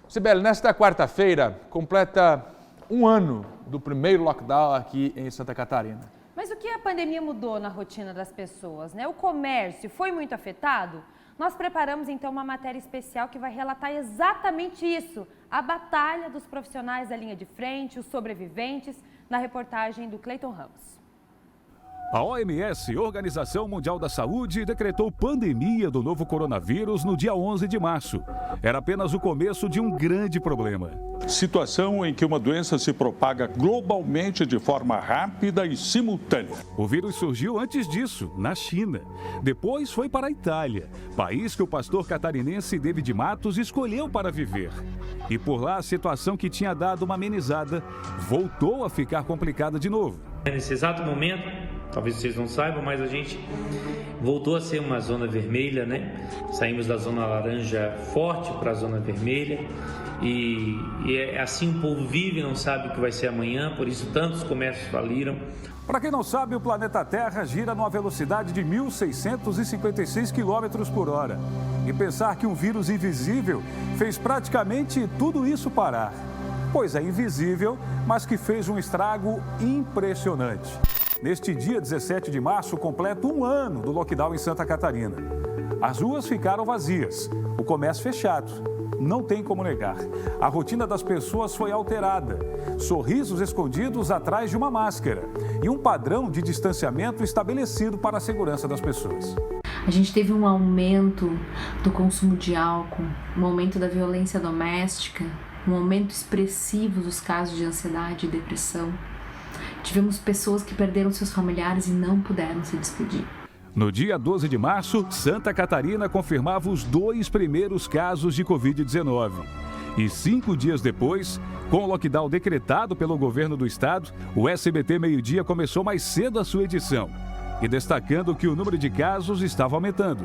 Sibeli, nesta quarta-feira completa um ano do primeiro lockdown aqui em Santa Catarina. Mas o que a pandemia mudou na rotina das pessoas, né? O comércio foi muito afetado? Nós preparamos então uma matéria especial que vai relatar exatamente isso, a batalha dos profissionais da linha de frente, os sobreviventes, na reportagem do Cleiton Ramos. A OMS, Organização Mundial da Saúde, decretou pandemia do novo coronavírus no dia 11 de março. Era apenas o começo de um grande problema. Situação em que uma doença se propaga globalmente de forma rápida e simultânea. O vírus surgiu antes disso, na China. Depois foi para a Itália, país que o pastor catarinense David Matos escolheu para viver. E por lá a situação que tinha dado uma amenizada voltou a ficar complicada de novo. Nesse exato momento, talvez vocês não saibam, mas a gente voltou a ser uma zona vermelha, né? Saímos da zona laranja forte para a zona vermelha e é assim o povo vive, não sabe o que vai ser amanhã, por isso tantos comércios faliram. Para quem não sabe, o planeta Terra gira numa velocidade de 1.656 km por hora. E pensar que um vírus invisível fez praticamente tudo isso parar. Pois é invisível, mas que fez um estrago impressionante. Neste dia 17 de março, completa um ano do lockdown em Santa Catarina. As ruas ficaram vazias, o comércio fechado. Não tem como negar. A rotina das pessoas foi alterada. Sorrisos escondidos atrás de uma máscara e um padrão de distanciamento estabelecido para a segurança das pessoas. A gente teve um aumento do consumo de álcool, um aumento da violência doméstica, um aumento expressivo dos casos de ansiedade e depressão. Tivemos pessoas que perderam seus familiares e não puderam se despedir. No dia 12 de março, Santa Catarina confirmava os 2 primeiros casos de Covid-19. E 5 dias depois, com o lockdown decretado pelo governo do estado, o SBT Meio-Dia começou mais cedo a sua edição. E destacando que o número de casos estava aumentando.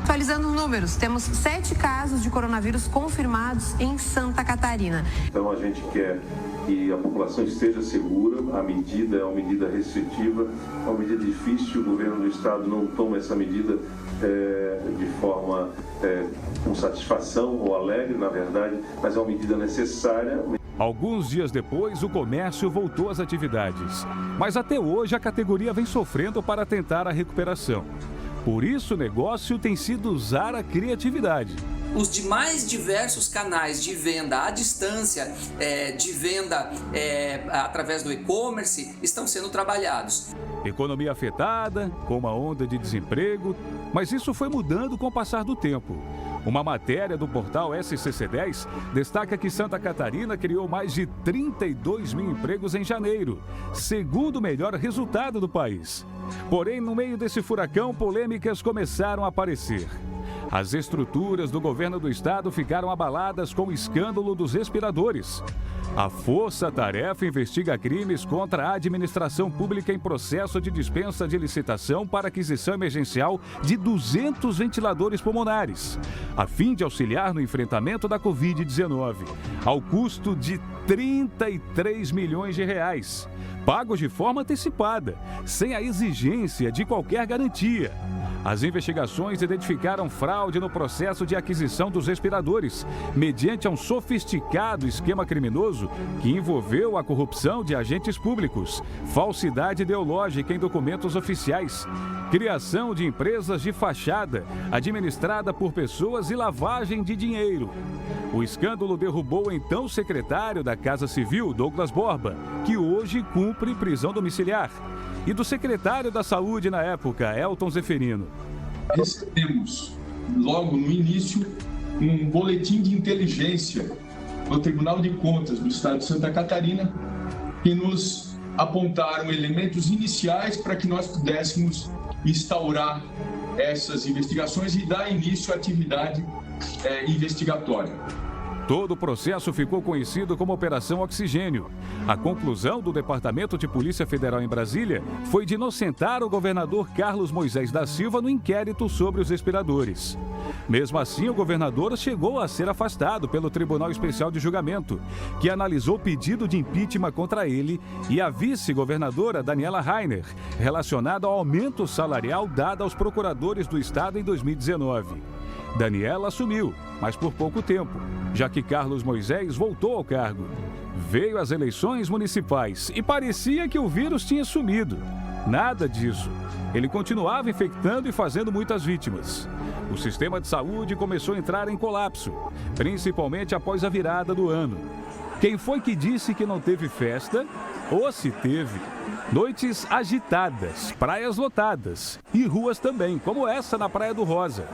Atualizando os números, temos 7 casos de coronavírus confirmados em Santa Catarina. Então a gente quer que a população esteja segura, a medida é uma medida restritiva, é uma medida difícil, o governo do estado não toma essa medida de forma com satisfação ou alegre, na verdade, mas é uma medida necessária. Alguns dias depois, o comércio voltou às atividades. Mas até hoje a categoria vem sofrendo para tentar a recuperação. Por isso, o negócio tem sido usar a criatividade. Os demais diversos canais de venda à distância, de venda através do e-commerce, estão sendo trabalhados. Economia afetada, com uma onda de desemprego, mas isso foi mudando com o passar do tempo. Uma matéria do portal SCC10 destaca que Santa Catarina criou mais de 32 mil empregos em janeiro, segundo melhor resultado do país. Porém, no meio desse furacão, polêmicas começaram a aparecer. As estruturas do governo do estado ficaram abaladas com o escândalo dos respiradores. A Força Tarefa investiga crimes contra a administração pública em processo de dispensa de licitação para aquisição emergencial de 200 ventiladores pulmonares, a fim de auxiliar no enfrentamento da Covid-19, ao custo de 33 milhões de reais, pagos de forma antecipada, sem a exigência de qualquer garantia. As investigações identificaram fraude no processo de aquisição dos respiradores, mediante um sofisticado esquema criminoso que envolveu a corrupção de agentes públicos, falsidade ideológica em documentos oficiais, criação de empresas de fachada, administrada por pessoas e lavagem de dinheiro. O escândalo derrubou o então secretário da Casa Civil, Douglas Borba, que hoje cumpre prisão domiciliar, e do secretário da Saúde na época, Elton Zeferino. Recebemos, logo no início, um boletim de inteligência do Tribunal de Contas do Estado de Santa Catarina, que nos apontaram elementos iniciais para que nós pudéssemos instaurar essas investigações e dar início à atividade investigatória. Todo o processo ficou conhecido como Operação Oxigênio. A conclusão do Departamento de Polícia Federal em Brasília foi de inocentar o governador Carlos Moisés da Silva no inquérito sobre os respiradores. Mesmo assim, o governador chegou a ser afastado pelo Tribunal Especial de Julgamento, que analisou o pedido de impeachment contra ele e a vice-governadora Daniela Rainer, relacionado ao aumento salarial dado aos procuradores do Estado em 2019. Daniela assumiu, mas por pouco tempo, já que Carlos Moisés voltou ao cargo. Veio as eleições municipais e parecia que o vírus tinha sumido. Nada disso. Ele continuava infectando e fazendo muitas vítimas. O sistema de saúde começou a entrar em colapso, principalmente após a virada do ano. Quem foi que disse que não teve festa? Ou se teve? Noites agitadas, praias lotadas e ruas também, como essa na Praia do Rosa.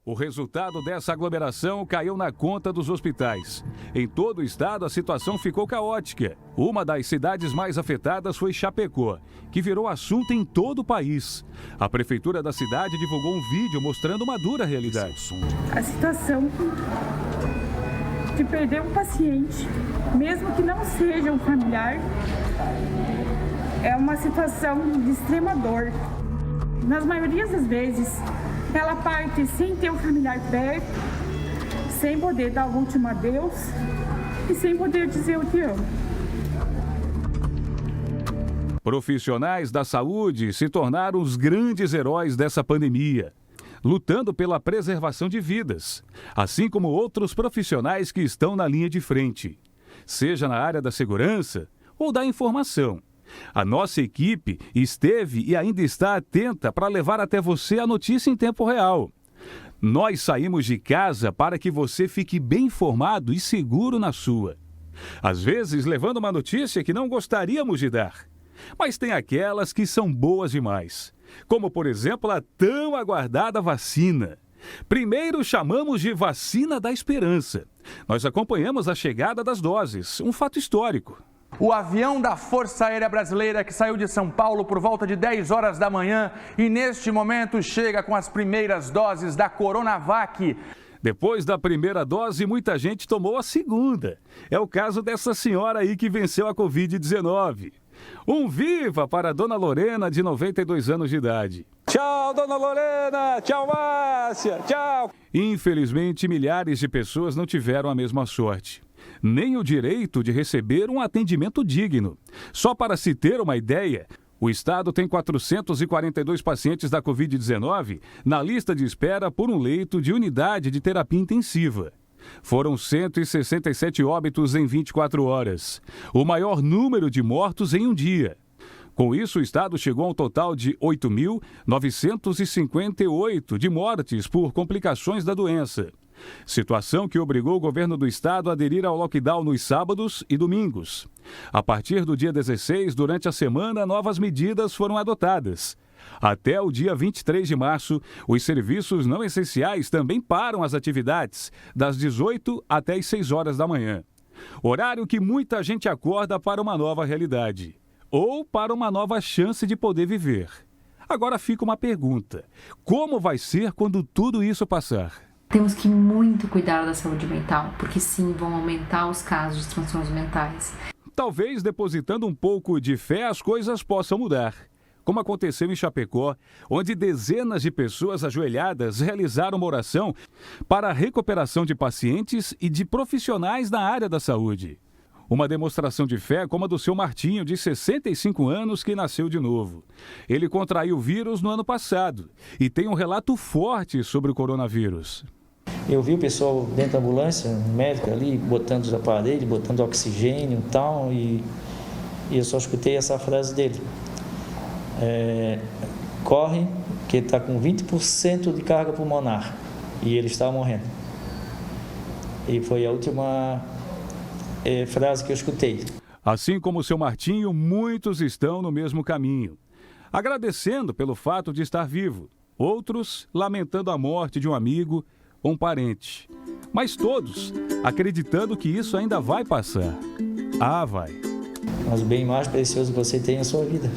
O resultado dessa aglomeração caiu na conta dos hospitais. Em todo o estado, a situação ficou caótica. Uma das cidades mais afetadas foi Chapecó, que virou assunto em todo o país. A prefeitura da cidade divulgou um vídeo mostrando uma dura realidade. A situação de perder um paciente, mesmo que não seja um familiar, é uma situação de extrema dor. Nas maiorias das vezes, ela parte sem ter um familiar perto, sem poder dar o último adeus e sem poder dizer eu te amo. Profissionais da saúde se tornaram os grandes heróis dessa pandemia, lutando pela preservação de vidas, assim como outros profissionais que estão na linha de frente, seja na área da segurança ou da informação. A nossa equipe esteve e ainda está atenta para levar até você a notícia em tempo real. Nós saímos de casa para que você fique bem informado e seguro na sua. Às vezes, levando uma notícia que não gostaríamos de dar. Mas tem aquelas que são boas demais, como, por exemplo, a tão aguardada vacina. Primeiro chamamos de vacina da esperança. Nós acompanhamos a chegada das doses, um fato histórico. O avião da Força Aérea Brasileira que saiu de São Paulo por volta de 10 horas da manhã e neste momento chega com as primeiras doses da Coronavac. Depois da primeira dose, muita gente tomou a segunda. É o caso dessa senhora aí que venceu a Covid-19. Um viva para a dona Lorena, de 92 anos de idade. Tchau, dona Lorena! Tchau, Márcia! Tchau! Infelizmente, milhares de pessoas não tiveram a mesma sorte, nem o direito de receber um atendimento digno. Só para se ter uma ideia, o estado tem 442 pacientes da Covid-19 na lista de espera por um leito de unidade de terapia intensiva. Foram 167 óbitos em 24 horas, o maior número de mortos em um dia. Com isso, o estado chegou a um total de 8.958 de mortes por complicações da doença. Situação que obrigou o governo do estado a aderir ao lockdown nos sábados e domingos. A partir do dia 16, durante a semana, novas medidas foram adotadas. Até o dia 23 de março, os serviços não essenciais também param as atividades, das 18 até as 6 horas da manhã. Horário que muita gente acorda para uma nova realidade, ou para uma nova chance de poder viver. Agora fica uma pergunta: como vai ser quando tudo isso passar? Temos que muito cuidar da saúde mental, porque sim, vão aumentar os casos de transtornos mentais. Talvez depositando um pouco de fé as coisas possam mudar, como aconteceu em Chapecó, onde dezenas de pessoas ajoelhadas realizaram uma oração para a recuperação de pacientes e de profissionais da área da saúde. Uma demonstração de fé como a do seu Martinho, de 65 anos, que nasceu de novo. Ele contraiu o vírus no ano passado e tem um relato forte sobre o coronavírus. Eu vi o pessoal dentro da ambulância, o médico ali, botando os aparelhos, botando oxigênio e tal, e eu só escutei essa frase dele. Corre, que ele está com 20% de carga pulmonar e ele está morrendo. E foi a última frase que eu escutei. Assim como o seu Martinho, muitos estão no mesmo caminho, agradecendo pelo fato de estar vivo, outros lamentando a morte de um amigo ou um parente, mas todos acreditando que isso ainda vai passar. Ah, vai. Mas o bem mais precioso que você tem é a sua vida.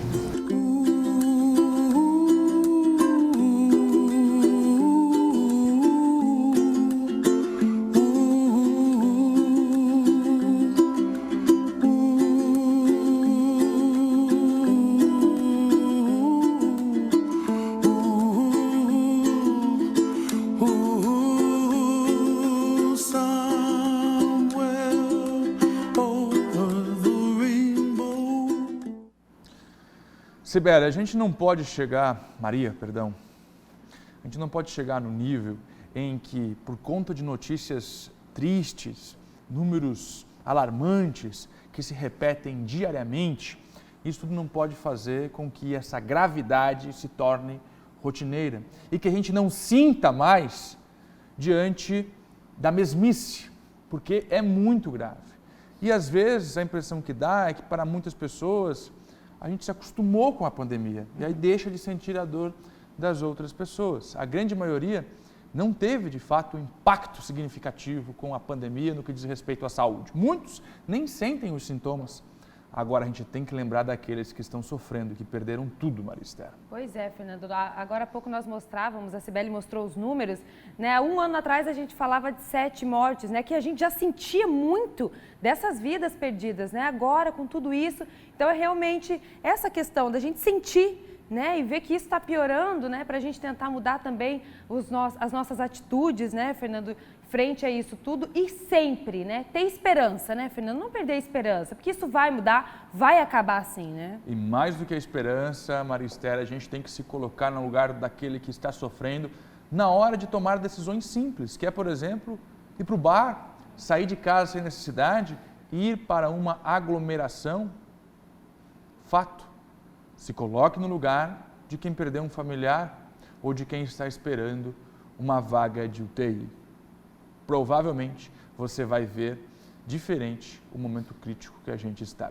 Sibeli, a gente não pode chegar, Maria, perdão, a gente não pode chegar no nível em que, por conta de notícias tristes, números alarmantes que se repetem diariamente, isso tudo não pode fazer com que essa gravidade se torne rotineira e que a gente não sinta mais diante da mesmice, porque é muito grave. E às vezes a impressão que dá é que para muitas pessoas a gente se acostumou com a pandemia e aí deixa de sentir a dor das outras pessoas. A grande maioria não teve de fato um impacto significativo com a pandemia no que diz respeito à saúde. Muitos nem sentem os sintomas. Agora a gente tem que lembrar daqueles que estão sofrendo, que perderam tudo, Maria Esther. Pois é, Fernando. Agora há pouco nós mostrávamos, a Sibeli mostrou os números, né? Há um ano atrás a gente falava de 7 mortes, né? Que a gente já sentia muito dessas vidas perdidas, né? Agora, com tudo isso, então é realmente essa questão da gente sentir, né, e ver que isso está piorando, né, para a gente tentar mudar também as nossas atitudes, né, Fernando, frente a isso tudo e sempre, né, ter esperança, né, Fernando, não perder a esperança, porque isso vai mudar, vai acabar assim, né? E mais do que a esperança, Maria Esther, a gente tem que se colocar no lugar daquele que está sofrendo na hora de tomar decisões simples, que é, por exemplo, ir para o bar, sair de casa sem necessidade, ir para uma aglomeração. Fato. Se coloque no lugar de quem perdeu um familiar ou de quem está esperando uma vaga de UTI. Provavelmente você vai ver diferente o momento crítico que a gente está